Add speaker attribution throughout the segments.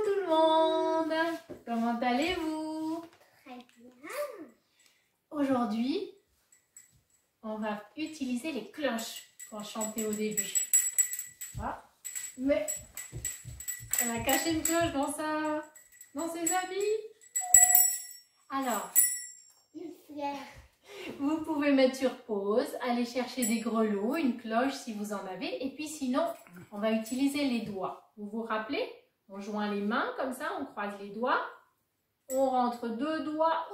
Speaker 1: tout le monde, comment allez-vous?
Speaker 2: Très bien.
Speaker 1: Aujourd'hui, on va utiliser les cloches pour chanter au début. Ah, mais elle a caché une cloche dans ses habits. Alors, vous pouvez mettre sur pause, aller chercher des grelots, une cloche si vous en avez. Et puis sinon, on va utiliser les doigts. Vous vous rappelez? On joint les mains comme ça, on croise les doigts. On rentre deux doigts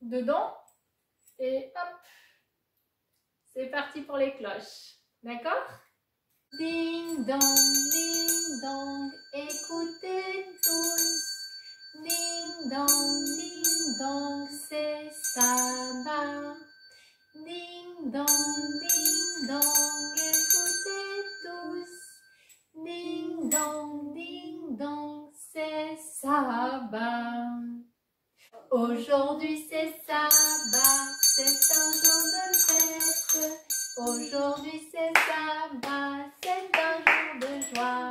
Speaker 1: dedans. Et hop, c'est parti pour les cloches. D'accord? Ding dong, écoutez tous. Ding dong, c'est sabbat. Ding dong, écoutez tous. Ding dong, c'est sabbat. Aujourd'hui c'est sabbat, c'est un jour de fête. Aujourd'hui c'est sabbat, c'est un jour de joie.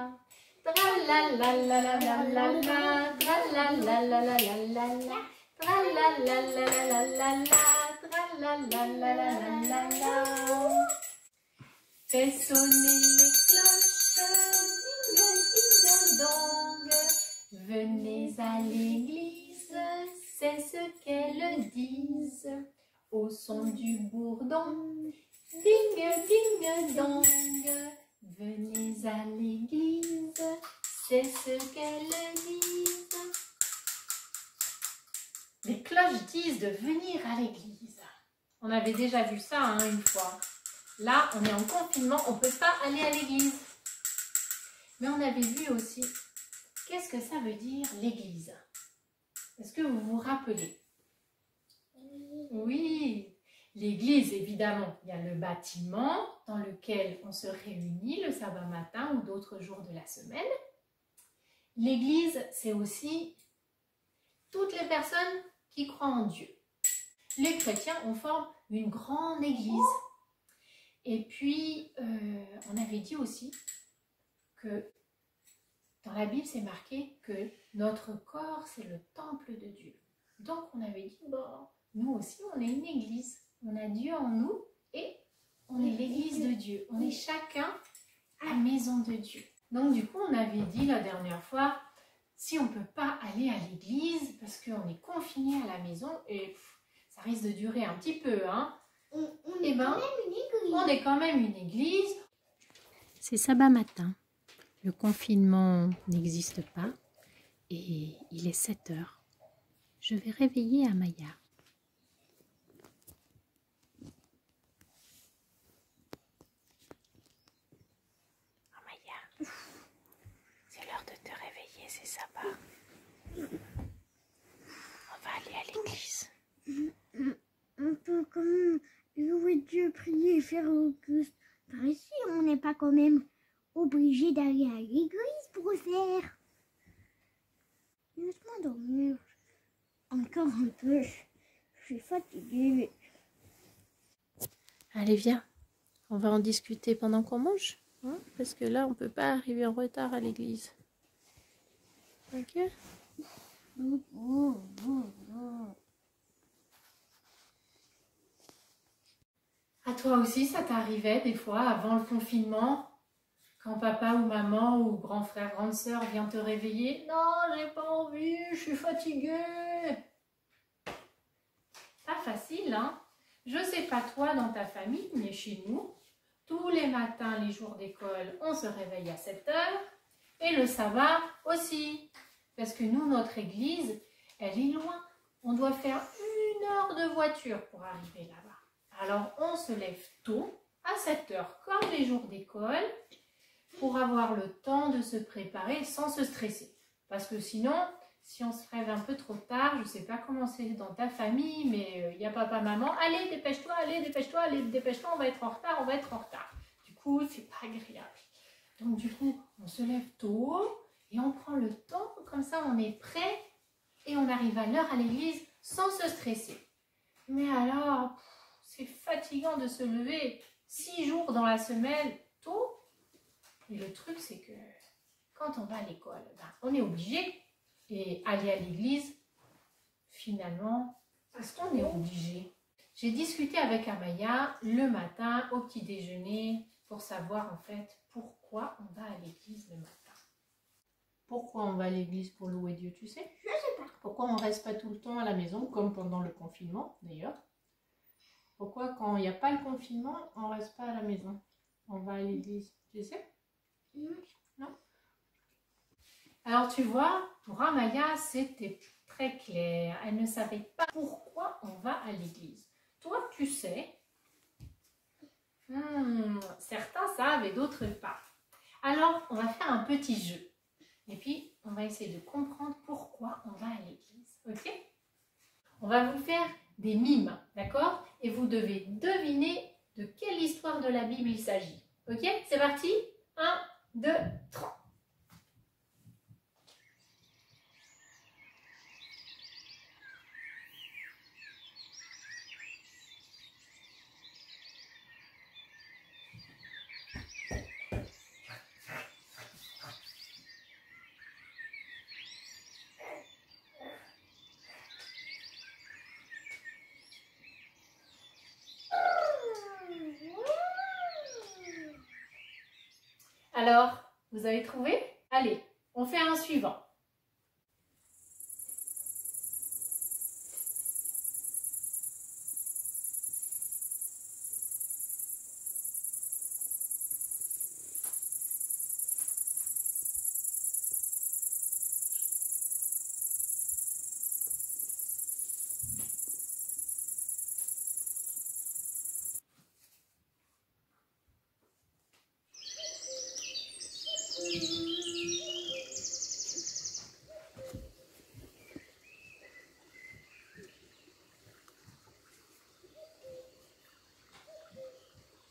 Speaker 1: Tra la la la la la la la, tra la la la la la la la, tra la la la la la la la, tra la la la la la la. Fais sonner les cloches, ding dong. Venez à l'église, c'est ce qu'elles disent. Au son du bourdon, ding dong. Venez à l'église, c'est ce qu'elles disent. Les cloches disent de venir à l'église. On avait déjà vu ça une fois. Là, on est en confinement, on ne peut pas aller à l'église. Mais on avait vu aussi, qu'est-ce que ça veut dire l'église? Est-ce que vous vous rappelez? Oui, l'église, évidemment, il y a le bâtiment dans lequel on se réunit le sabbat matin ou d'autres jours de la semaine. L'église, c'est aussi toutes les personnes qui croient en Dieu. Les chrétiens, on forme une grande église. Et puis, on avait dit aussi que dans la Bible, c'est marqué que notre corps, c'est le temple de Dieu. Donc, on avait dit, bon, nous aussi, on est une église. On a Dieu en nous et on est l'église de Dieu. On est chacun à la maison de Dieu. Donc, du coup, on avait dit la dernière fois, si on ne peut pas aller à l'église parce qu'on est confiné à la maison et ça risque de durer un petit peu,
Speaker 2: on est quand même une église.
Speaker 1: On est quand même une église.
Speaker 3: C'est sabbat matin. Le confinement n'existe pas et il est 7 heures. Je vais réveiller Amaya. Amaya, c'est l'heure de te réveiller, c'est sabbat. On va aller à l'église.
Speaker 2: On peut quand même louer Dieu, prier et faire Auguste. Par ici, on n'est pas quand même obligé d'aller à l'église pour le faire. Laisse-moi dormir. Encore un peu. Je suis fatiguée.
Speaker 3: Allez, viens. On va en discuter pendant qu'on mange. Parce que là, on ne peut pas arriver en retard à l'église. Ok?
Speaker 1: À toi aussi, ça t'arrivait des fois avant le confinement, quand papa ou maman ou grand frère, grande sœur vient te réveiller? Non, j'ai pas envie, je suis fatiguée. Pas facile, hein? Je sais pas toi dans ta famille, mais chez nous, tous les matins, les jours d'école, on se réveille à 7 heures et le sabbat aussi. Parce que nous, notre église, elle est loin. On doit faire 1 heure de voiture pour arriver là-bas. Alors, on se lève tôt, à 7 heures, comme les jours d'école, pour avoir le temps de se préparer sans se stresser. Parce que sinon, si on se lève un peu trop tard, je ne sais pas comment c'est dans ta famille, mais il y a papa, maman, allez, dépêche-toi, on va être en retard, Du coup, c'est pas agréable. Donc, du coup, on se lève tôt et on prend le temps, comme ça, on est prêt et on arrive à l'heure à l'église sans se stresser. Mais alors, c'est fatigant de se lever 6 jours dans la semaine tôt. Et le truc, c'est que quand on va à l'école, on est obligé. Et aller à l'église, finalement, est-ce qu'on est obligé? J'ai discuté avec Amaya le matin au petit déjeuner pour savoir en fait pourquoi on va à l'église le matin. Pourquoi on va à l'église pour louer Dieu, tu sais?
Speaker 2: Je sais pas.
Speaker 1: Pourquoi on ne reste pas tout le temps à la maison, comme pendant le confinement d'ailleurs? Pourquoi quand il n'y a pas le confinement, on ne reste pas à la maison? On va à l'église, tu sais? Non? Alors tu vois, pour Amaya, c'était très clair. Elle ne savait pas pourquoi on va à l'église. Toi, tu sais. Certains savent et d'autres pas. Alors, on va faire un petit jeu. Et puis, on va essayer de comprendre pourquoi on va à l'église. Ok? On va vous faire des mimes, d'accord? Et vous devez deviner de quelle histoire de la Bible il s'agit. Ok? C'est parti? 1, 2, 3. Alors, vous avez trouvé? Allez, on fait un suivant.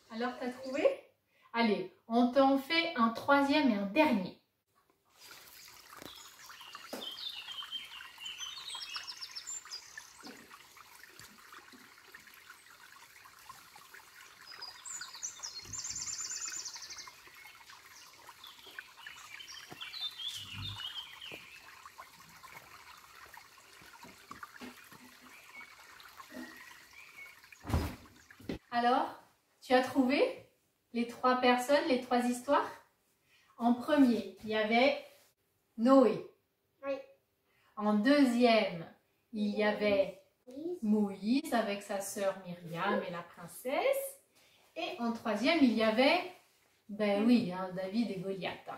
Speaker 1: Alors, t'as trouvé? Allez, on t'en fait un troisième et un dernier. Alors, tu as trouvé les trois personnes, les trois histoires? En premier, il y avait Noé.
Speaker 2: Oui.
Speaker 1: En deuxième, il y avait Moïse avec sa sœur Myriam et la princesse. Et en troisième, il y avait, David et Goliath.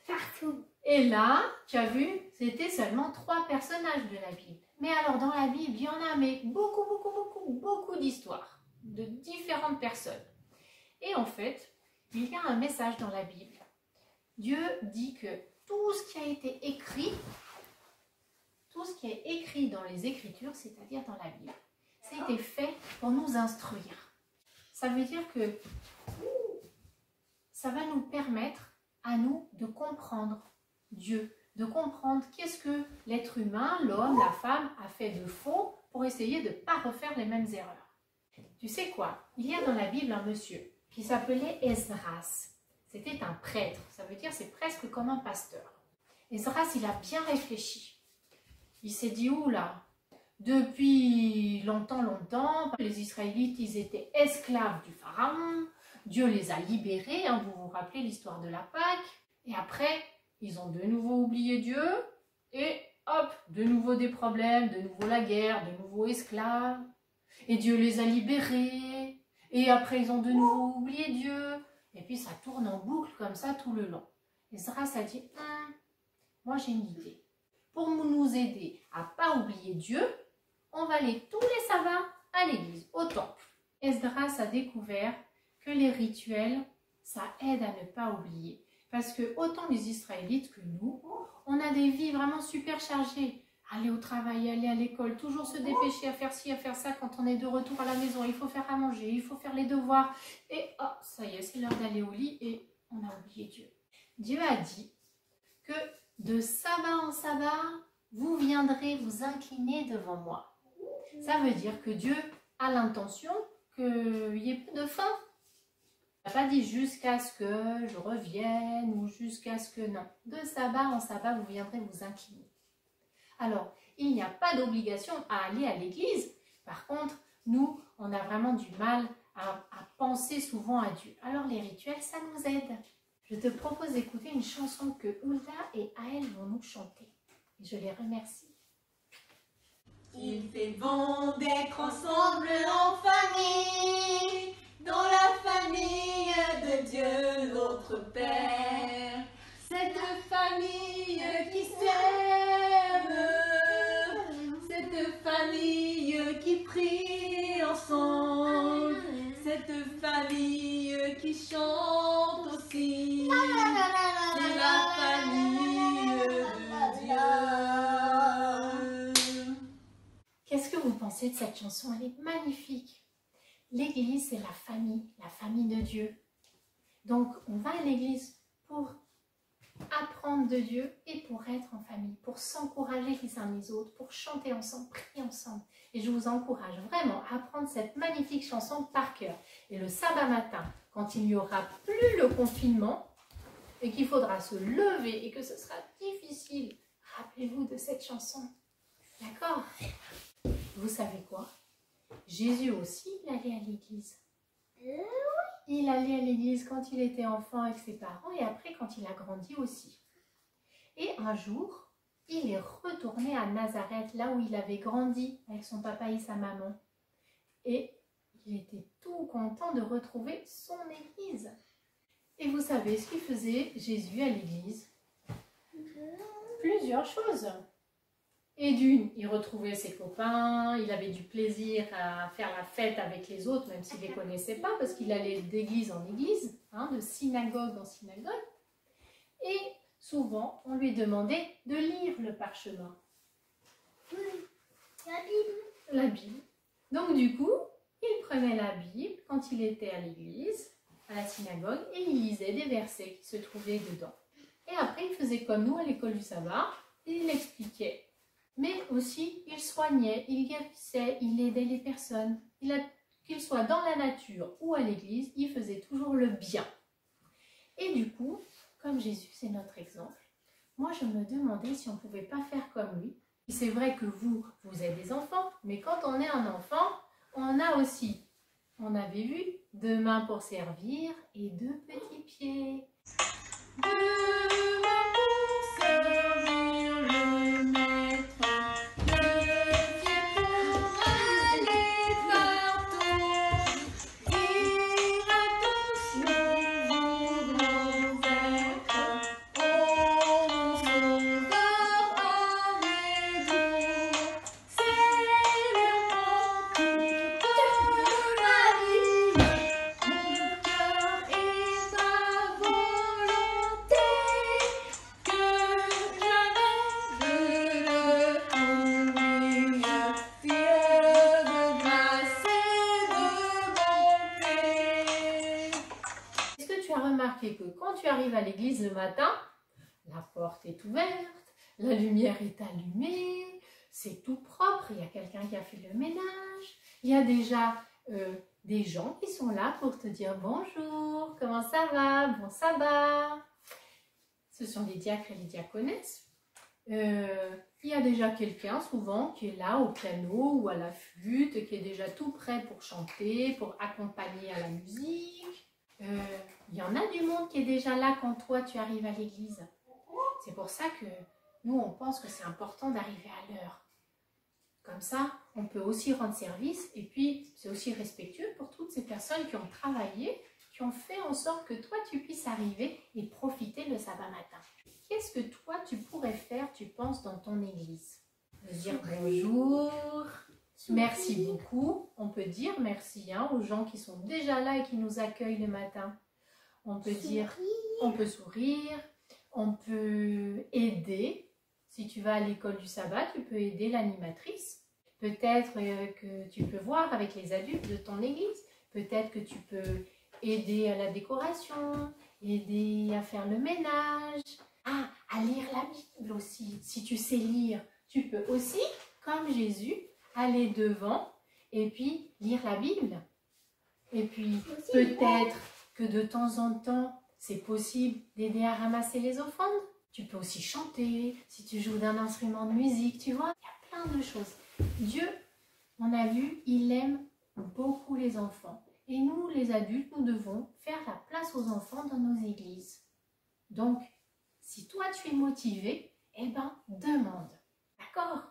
Speaker 2: Partout.
Speaker 1: Et là, tu as vu, c'était seulement 3 personnages de la Bible. Mais alors, dans la Bible, il y en a mais beaucoup d'histoires de différentes personnes. Et en fait, il y a un message dans la Bible. Dieu dit que tout ce qui a été écrit, tout ce qui est écrit dans les Écritures, c'est-à-dire dans la Bible, ça a été fait pour nous instruire. Ça veut dire que ça va nous permettre à nous de comprendre Dieu, de comprendre qu'est-ce que l'être humain, l'homme, la femme a fait de faux pour essayer de ne pas refaire les mêmes erreurs. Tu sais quoi? Il y a dans la Bible un monsieur qui s'appelait Esdras. C'était un prêtre, ça veut dire c'est presque comme un pasteur. Esdras, il a bien réfléchi. Il s'est dit, oula, depuis longtemps, les Israélites, ils étaient esclaves du Pharaon. Dieu les a libérés, vous vous rappelez l'histoire de la Pâque. Et après, ils ont de nouveau oublié Dieu. Et hop, de nouveau des problèmes, de nouveau la guerre, de nouveau esclaves. Et Dieu les a libérés. Et après, ils ont de nouveau oublié Dieu. Et puis, ça tourne en boucle comme ça tout le long. Esdras a dit, moi j'ai une idée. Pour nous aider à ne pas oublier Dieu, on va aller tous les sabbats à l'église, au temple. Esdras a découvert que les rituels, ça aide à ne pas oublier. Parce que autant les Israélites que nous, on a des vies vraiment super chargées. Aller au travail, aller à l'école, toujours se dépêcher à faire ci, à faire ça quand on est de retour à la maison. Il faut faire à manger, il faut faire les devoirs. Et ça y est, c'est l'heure d'aller au lit et on a oublié Dieu. Dieu a dit que de sabbat en sabbat, vous viendrez vous incliner devant moi. Ça veut dire que Dieu a l'intention qu'il n'y ait plus de faim. Il n'a pas dit jusqu'à ce que je revienne ou jusqu'à ce que non. De sabbat en sabbat, vous viendrez vous incliner. Alors, il n'y a pas d'obligation à aller à l'église. Par contre, nous, on a vraiment du mal à penser souvent à Dieu. Alors, les rituels, ça nous aide. Je te propose d'écouter une chanson que Hulda et Aël vont nous chanter. Et je les remercie.
Speaker 4: Il fait bon d'être ensemble en famille, dans la famille de Dieu notre Père. Cette famille qui s'aime, cette famille qui prie ensemble, cette famille qui chante aussi, c'est la famille de Dieu.
Speaker 1: Qu'est-ce que vous pensez de cette chanson? Elle est magnifique. L'église, c'est la famille de Dieu. Donc, on va à l'église pour apprendre de Dieu et pour être en famille, pour s'encourager les uns les autres, pour chanter ensemble, prier ensemble. Et je vous encourage vraiment à apprendre cette magnifique chanson par cœur. Et le sabbat matin, quand il n'y aura plus le confinement et qu'il faudra se lever et que ce sera difficile, rappelez-vous de cette chanson. D'accord? Vous savez quoi? Jésus aussi, il allait à l'église. Il allait à l'église quand il était enfant avec ses parents et après quand il a grandi aussi. Et un jour, il est retourné à Nazareth, là où il avait grandi avec son papa et sa maman. Et il était tout content de retrouver son église. Et vous savez ce qu'il faisait Jésus à l'église? Plusieurs choses. Et d'une, il retrouvait ses copains, il avait du plaisir à faire la fête avec les autres, même s'il ne les connaissait pas, parce qu'il allait d'église en église, de synagogue en synagogue. Et souvent, on lui demandait de lire le parchemin.
Speaker 2: La Bible.
Speaker 1: La Bible. Donc du coup, il prenait la Bible quand il était à l'église, à la synagogue, et il lisait des versets qui se trouvaient dedans. Et après, il faisait comme nous à l'école du sabbat, il expliquait. Mais aussi, il soignait, il guérissait, il aidait les personnes. Qu'il soit dans la nature ou à l'église, il faisait toujours le bien. Et du coup, comme Jésus, c'est notre exemple, moi je me demandais si on ne pouvait pas faire comme lui. C'est vrai que vous êtes des enfants, mais quand on est un enfant, on a aussi, on avait vu, 2 mains pour servir et 2 petits pieds.
Speaker 4: 2 mains pour servir le maître, 2 pieds pour aller partout, dire à tous nous voudrons être, oh mon sauveur avec vous, Seigneur prends toute ma vie, mon cœur est ta volonté, que jamais je ne t'oublie, Dieu de grâce et de bonté.
Speaker 1: Est-ce que tu as remarqué que quand tu arrives à l'église le matin, la porte est ouverte, la lumière est allumée, c'est tout propre, il y a quelqu'un qui a fait le ménage, il y a déjà des gens qui sont là pour te dire bonjour, comment ça va, bon sabbat. Ce sont les diacres et les diaconesses. Il y a déjà quelqu'un souvent qui est là au piano ou à la flûte, qui est déjà tout prêt pour chanter, pour accompagner à la musique. Il y en a du monde qui est déjà là quand toi tu arrives à l'église. C'est pour ça que nous on pense que c'est important d'arriver à l'heure. Comme ça, on peut aussi rendre service et puis c'est aussi respectueux pour toutes ces personnes qui ont travaillé, qui ont fait en sorte que toi tu puisses arriver et profiter le sabbat matin. Qu'est-ce que toi tu pourrais faire, tu penses, dans ton église? De dire bonjour, merci beaucoup. On peut dire merci aux gens qui sont déjà là et qui nous accueillent le matin. On peut dire, on peut sourire, on peut aider. Si tu vas à l'école du sabbat, tu peux aider l'animatrice. Peut-être que tu peux voir avec les adultes de ton église. Peut-être que tu peux aider à la décoration, aider à faire le ménage. Ah, à lire la Bible aussi. Si tu sais lire, tu peux aussi, comme Jésus, aller devant et puis lire la Bible. Et puis peut-être que de temps en temps, c'est possible d'aider à ramasser les offrandes. Tu peux aussi chanter, si tu joues d'un instrument de musique, tu vois. Il y a plein de choses. Dieu, on a vu, il aime beaucoup les enfants. Et nous, les adultes, nous devons faire la place aux enfants dans nos églises. Donc, si toi, tu es motivé, eh ben, demande. D'accord?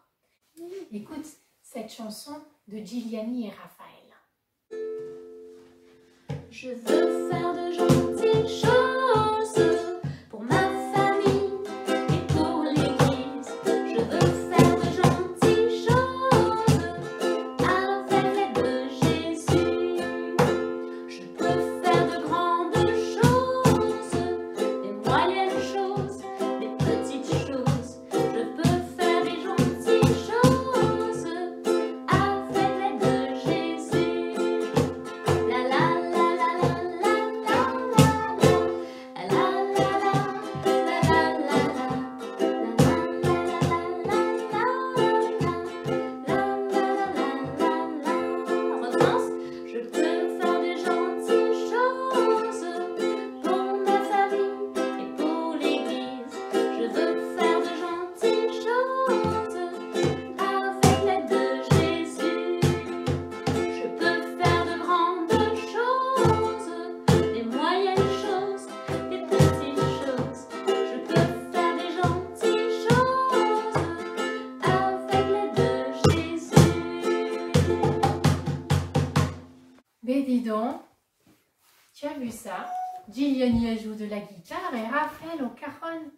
Speaker 1: Écoute cette chanson de Giuliani et Raphaël.
Speaker 4: Je veux faire de gentilles choses pour ma famille et pour l'Église. Je veux faire de gentilles choses avec l'aide de Jésus. Je peux faire de grandes choses, des moyennes choses, des petites choses. Je peux faire des gentilles choses avec l'aide de Jésus. La la la la la la la je peux faire des gentilles choses pour ma famille et pour l'Église. Je veux faire de gentilles choses avec l'aide de Jésus. Je peux faire de grandes choses, des moyennes choses, des petites choses. Je peux faire des gentilles choses avec l'aide de Jésus.
Speaker 1: Mais dis donc, tu as vu ça? Giuliani joue de la guitare et Raphaël au cajon.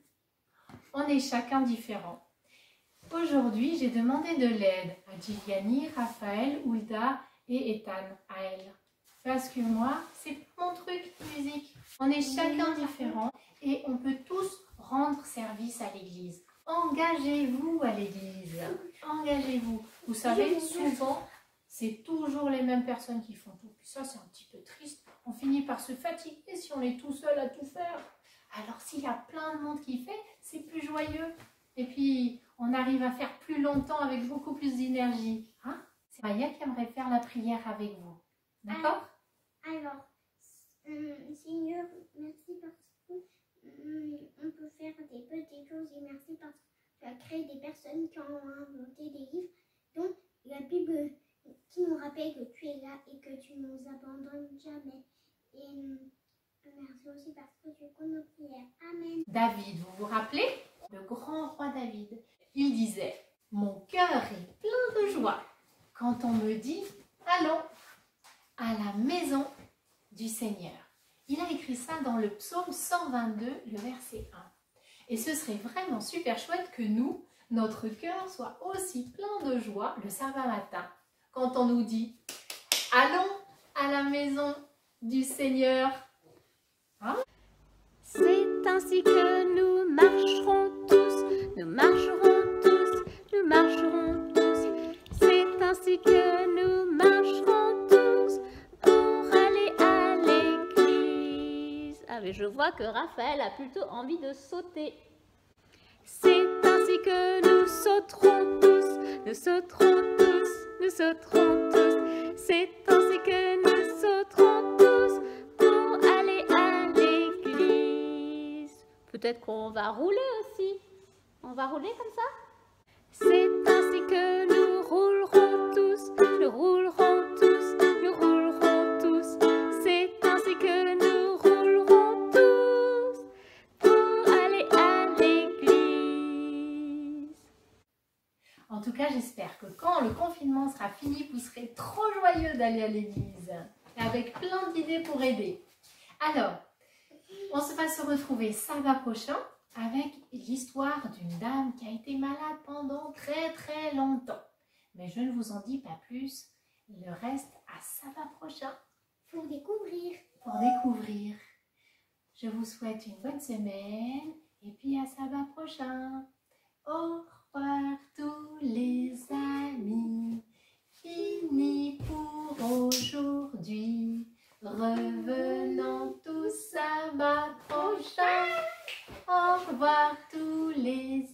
Speaker 1: On est chacun différent. Aujourd'hui, j'ai demandé de l'aide à Giuliani, Raphaël, Hulda et Ethan, à elle. Parce que moi, c'est mon truc, musique. On est chacun différent et on peut tous rendre service à l'église. Engagez-vous à l'église. Engagez-vous. Vous savez, souvent, c'est toujours les mêmes personnes qui font tout. Puis ça, c'est un petit peu triste. On finit par se fatiguer si on est tout seul à tout faire. Alors, s'il y a plein de monde qui fait, c'est plus joyeux. Et puis, on arrive à faire plus longtemps avec beaucoup plus d'énergie. Hein? C'est Maya qui aimerait faire la prière avec vous. D'accord?
Speaker 2: Alors, Seigneur, merci parce que on peut faire des petites choses et merci parce que tu as créé des personnes qui ont inventé des livres. Donc, la Bible qui nous rappelle que tu es là et que tu ne nous abandonnes jamais. Et merci aussi parce que tu écoutes nos prières. Amen.
Speaker 1: David, vous vous rappelez? Le grand roi David. Il disait, mon cœur est plein de joie quand on me dit, allons à la maison du Seigneur. Il a écrit ça dans le psaume 122, le verset 1. Et ce serait vraiment super chouette que nous, notre cœur soit aussi plein de joie le sabbat matin. Quand on nous dit, allons à la maison du Seigneur. Hein?
Speaker 4: C'est ainsi que nous marcherons tous, nous marcherons tous, nous marcherons tous. C'est ainsi que nous marcherons tous pour aller à l'église. Ah mais je vois que Raphaël a plutôt envie de sauter. C'est ainsi que nous sauterons tous, nous sauterons tous, nous sauterons tous. C'est ainsi que nous sauterons tous pour aller à l'église. Peut-être qu'on va rouler aussi. On va rouler comme ça? C'est ainsi que nous roulerons tous, nous roulerons tous, nous roulerons tous. C'est ainsi que nous roulerons tous pour aller à l'église.
Speaker 1: En tout cas, j'espère que quand le confinement sera fini, vous serez trop joyeux d'aller à l'église. Avec plein d'idées pour aider. Alors, on va se retrouver sabbat prochain avec l'histoire d'une dame qui a été malade pendant très longtemps. Mais je ne vous en dis pas plus. Le reste à sabbat prochain.
Speaker 2: Pour découvrir.
Speaker 1: Pour découvrir. Je vous souhaite une bonne semaine et puis à sabbat prochain. Au revoir tous les amis. Fini pour aujourd'hui. Revenons tous sabbat prochain. Au revoir tous les